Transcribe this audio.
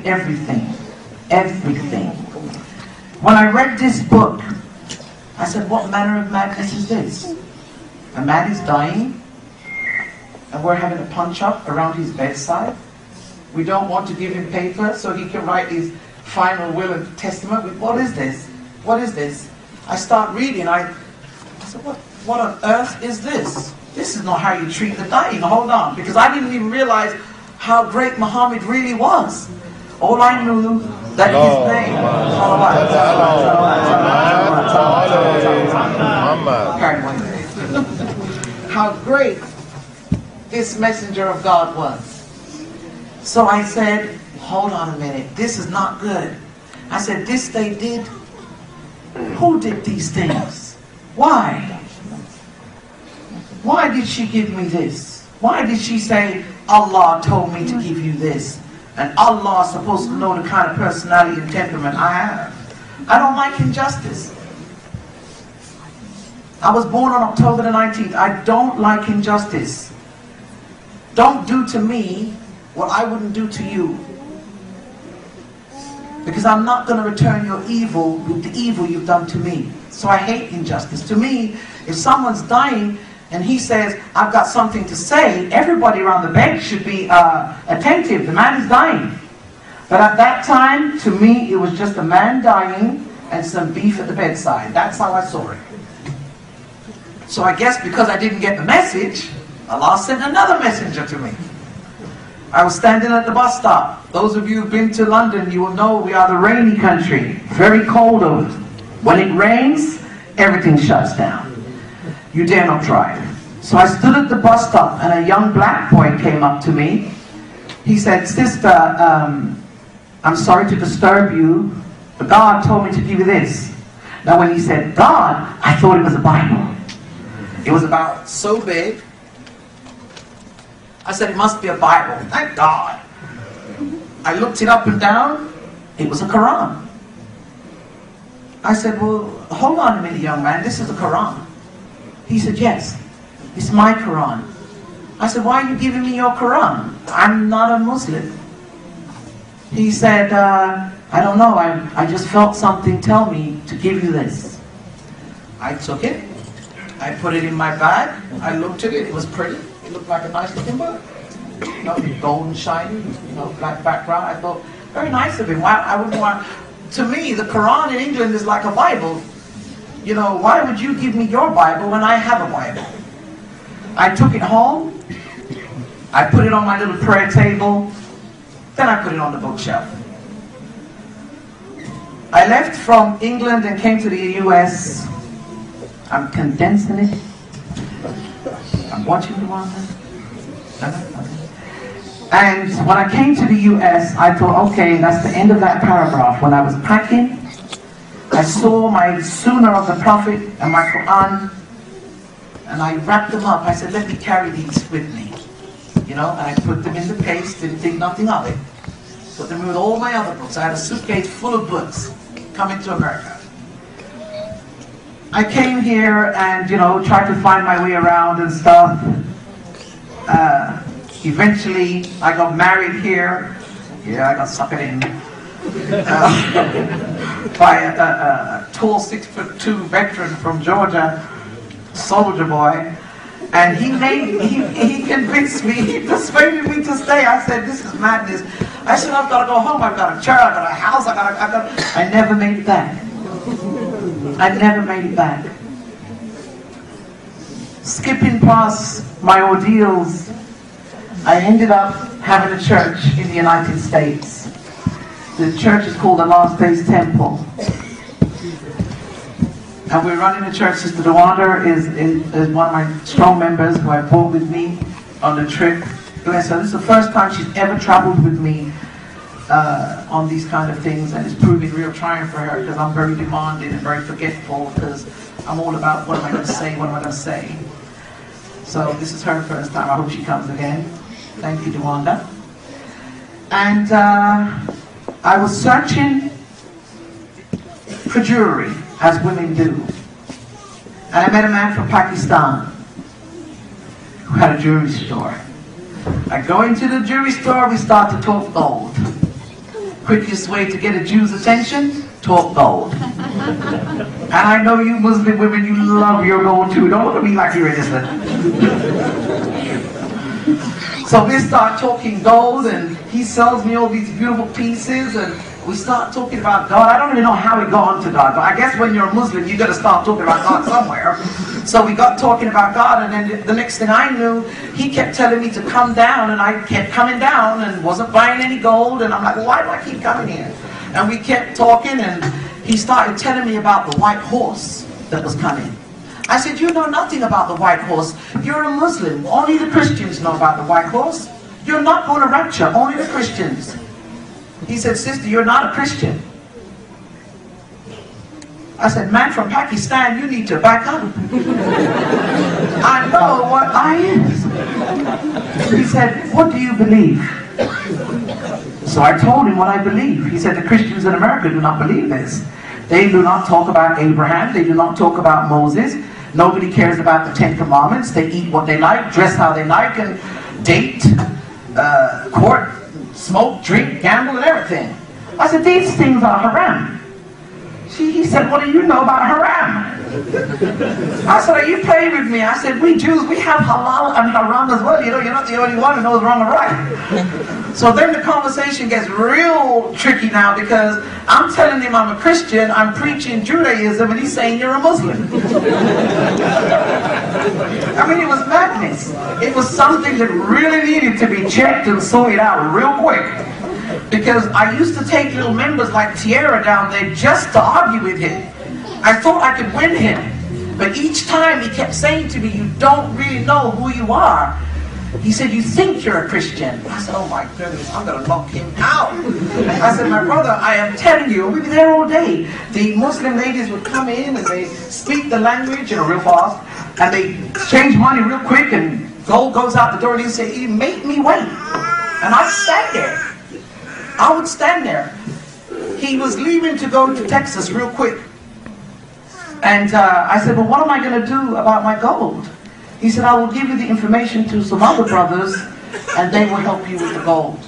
everything. Everything. When I read this book, I said, what manner of madness is this? A man is dying, and we're having a punch-up around his bedside. We don't want to give him paper so he can write his final will and testament. What is this? What is this? I start reading. I said, what on earth is this? This is not how you treat the dying. Hold on, because I didn't even realize how great Muhammad really was. All I knew that his name, how great this messenger of God was. So I said, hold on a minute, this is not good. I said, this they did? Who did these things? Why? Why did she give me this? Why did she say, Allah told me to give you this? And Allah is supposed to know the kind of personality and temperament I have. I don't like injustice. I was born on October the 19th. I don't like injustice. Don't do to me what I wouldn't do to you. Because I'm not going to return your evil with the evil you've done to me. So I hate injustice. To me, if someone's dying and he says, I've got something to say, everybody around the bench should be attentive. The man is dying. But at that time, to me, it was just a man dying and some beef at the bedside. That's how I saw it. So I guess because I didn't get the message, Allah sent another messenger to me. I was standing at the bus stop. Those of you who've been to London, you will know we are the rainy country. Very cold over. When it rains, everything shuts down. You dare not drive. So I stood at the bus stop and a young black boy came up to me. He said, sister, I'm sorry to disturb you, but God told me to give you this. Now when he said God, I thought it was a Bible. It was about so big. I said, it must be a Bible. Thank God. I looked it up and down. It was a Quran. I said, well, hold on a minute, young man. This is a Quran. He said, yes, it's my Quran. I said, why are you giving me your Quran? I'm not a Muslim. He said, I don't know. I just felt something tell me to give you this. I took it. I put it in my bag. I looked at it. It was pretty. It looked like a nice looking book. You know, gold and shiny, you know, black background. I thought, very nice of him. Why, I wouldn't want, to me, the Quran in England is like a Bible. You know, why would you give me your Bible when I have a Bible? I took it home. I put it on my little prayer table. Then I put it on the bookshelf. I left from England and came to the US. I'm condensing it. I'm watching the one. And when I came to the US, I thought, okay, that's the end of that paragraph. When I was packing, I saw my Sunnah of the Prophet and my Quran, and I wrapped them up. I said, let me carry these with me. You know, and I put them in the case, didn't think nothing of it. Put them with all my other books. I had a suitcase full of books coming to America. I came here and, you know, tried to find my way around and stuff. Eventually, I got married here. Yeah, I got suckered in. By a tall 6'2" veteran from Georgia, soldier boy. And he convinced me, he persuaded me to stay. I said, this is madness. I said, I've got to go home. I've got a chair, I've got a house, I never made it back. I never made it back. Skipping past my ordeals, I ended up having a church in the United States. The church is called the Last Days Temple. And we're running the church. Sister DeWanda is one of my strong members who I brought with me on the trip. Bless her. This is the first time she's ever traveled with me on these kind of things, and it's proving real trying for her because I'm very demanding and very forgetful because I'm all about what am I going to say, what am I going to say. So this is her first time. I hope she comes again. Thank you, DeWanda. And I was searching for jewelry, as women do. And I met a man from Pakistan who had a jewelry store. I go into the jewelry store, we start to talk gold. quickest way to get a Jew's attention? Talk gold. And I know you Muslim women, you love your gold too. Don't look at me like you're innocent. So we start talking gold, and he sells me all these beautiful pieces, and we start talking about God. I don't even know how we got onto God, but I guess when you're a Muslim, you got to start talking about God somewhere. So we got talking about God, and then the next thing I knew, he kept telling me to come down, and I kept coming down and wasn't buying any gold, and I'm like, well, why do I keep coming here? And we kept talking, and he started telling me about the white horse that was coming. I said, you know nothing about the white horse. You're a Muslim. Only the Christians know about the white horse. You're not going to rapture. Only the Christians. He said, sister, you're not a Christian. I said, man from Pakistan, you need to back up. I know what I is. He said, what do you believe? So I told him what I believe. He said, the Christians in America do not believe this. They do not talk about Abraham. They do not talk about Moses. Nobody cares about the 10 Commandments. They eat what they like, dress how they like, and date, court, smoke, drink, gamble, and everything. I said, these things are haram. He said, what do you know about haram? I said, are you playing with me? I said, we Jews, we have halal and haram as well. You know, you're not the only one who knows wrong and right. So then the conversation gets real tricky now, because I'm telling him I'm a Christian, I'm preaching Judaism, and he's saying you're a Muslim. I mean, it was madness. It was something that really needed to be checked and sorted out real quick. Because I used to take little members like Tierra down there just to argue with him. I thought I could win him. But each time he kept saying to me, you don't really know who you are. He said, you think you're a Christian. I said, oh my goodness, I'm going to knock him out. I said, my brother, I am telling you, we'd be there all day. The Muslim ladies would come in and they speak the language, real fast. And they change money real quick, and gold goes out the door, and he say, you make me wait. And I'd stand there. I would stand there. He was leaving to go to Texas real quick. And I said, well, what am I going to do about my gold? He said, I will give you the information to some other brothers, and they will help you with the gold.